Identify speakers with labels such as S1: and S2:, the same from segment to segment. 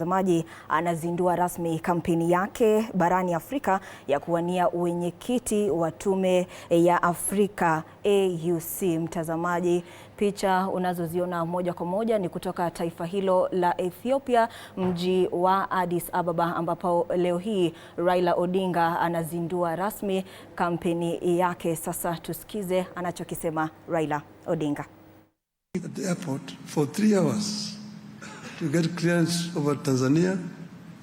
S1: Mtazamaji anazindua rasmi kampeni yake barani Afrika ya kuwania uenyekiti wa Tume ya Afrika AUC. Mtazamaji, picha unazoziona moja kwa moja ni kutoka taifa hilo la Ethiopia, mji wa Addis Ababa, ambapo leo hii Raila Odinga anazindua rasmi kampeni yake. Sasa tusikize anachokisema Raila Odinga.
S2: At the airport for 3 hours to get clearance over Tanzania,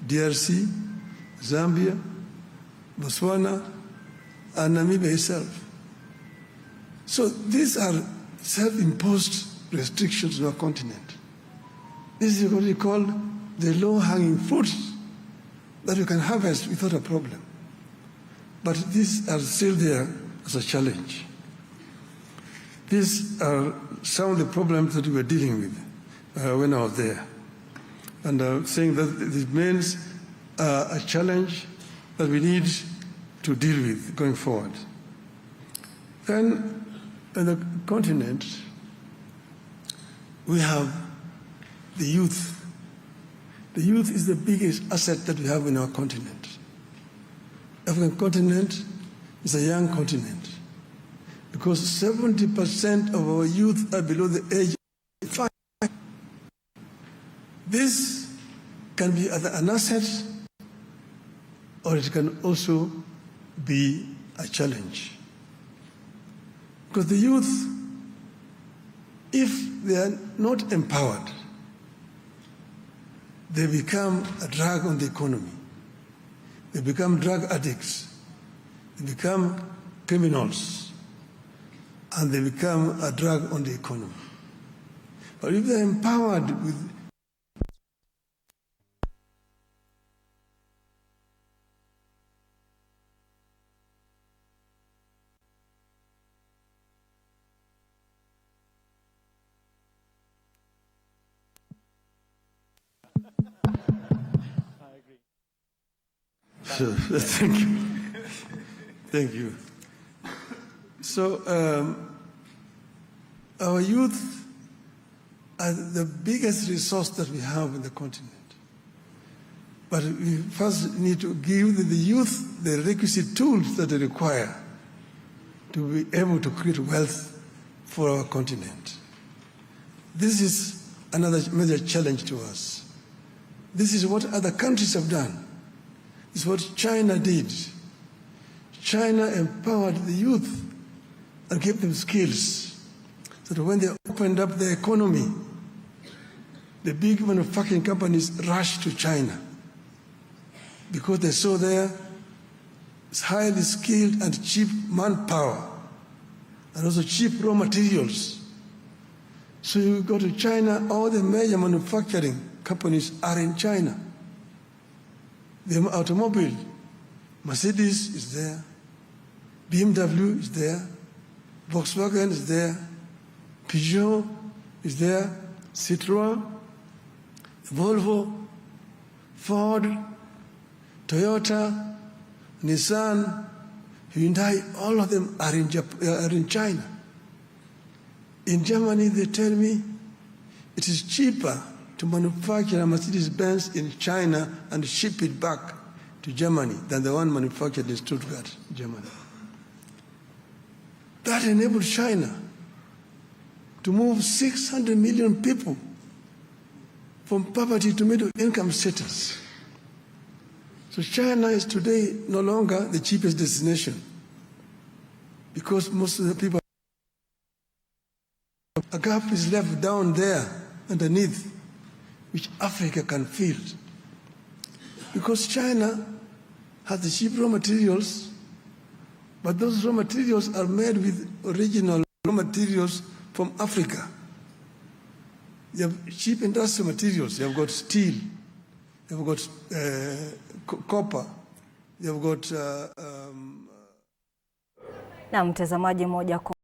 S2: DRC, Zambia, Botswana, and Namibia itself. So these are self-imposed restrictions on our continent. This is what we call the low-hanging fruits that you can harvest without a problem. But these are still there as a challenge. These are some of the problems that we were dealing with when I was there. And saying that this means a challenge that we need to deal with going forward. Then, in the continent, we have the youth. The youth is the biggest asset that we have in our continent. The African continent is a young continent because 70% of our youth are below the age of 5. This can be either an asset or it can also be a challenge. Because the youth, if they are not empowered, they become a drag on the economy. They become drug addicts. They become criminals. And they become a drag on the economy. But if they're empowered with Thank you. Thank you. So, our youth are the biggest resource that we have in the continent. But we first need to give the youth the requisite tools that they require to be able to create wealth for our continent. This is another major challenge to us. This is what other countries have done. This is what China did. China empowered the youth and gave them skills so that when they opened up their economy, the big manufacturing companies rushed to China because they saw there highly skilled and cheap manpower and also cheap raw materials. So you go to China, all the major manufacturing companies are in China. The automobile, Mercedes is there, BMW is there, Volkswagen is there, Peugeot is there, Citroën, Volvo, Ford, Toyota, Nissan, Hyundai, all of them are in China. In Germany, they tell me it is cheaper to manufacture a Mercedes-Benz in China and ship it back to Germany than the one manufactured in Stuttgart, Germany. That enabled China to move 600 million people from poverty to middle income status. So China is today no longer the cheapest destination because most of the people, a gap is left down there underneath which Africa can fill. Because China has the cheap raw materials, but those raw materials are made with original raw materials from Africa. You have cheap industrial materials. You have got steel, you have got copper, you have got
S1: na mtazamaji moja kwa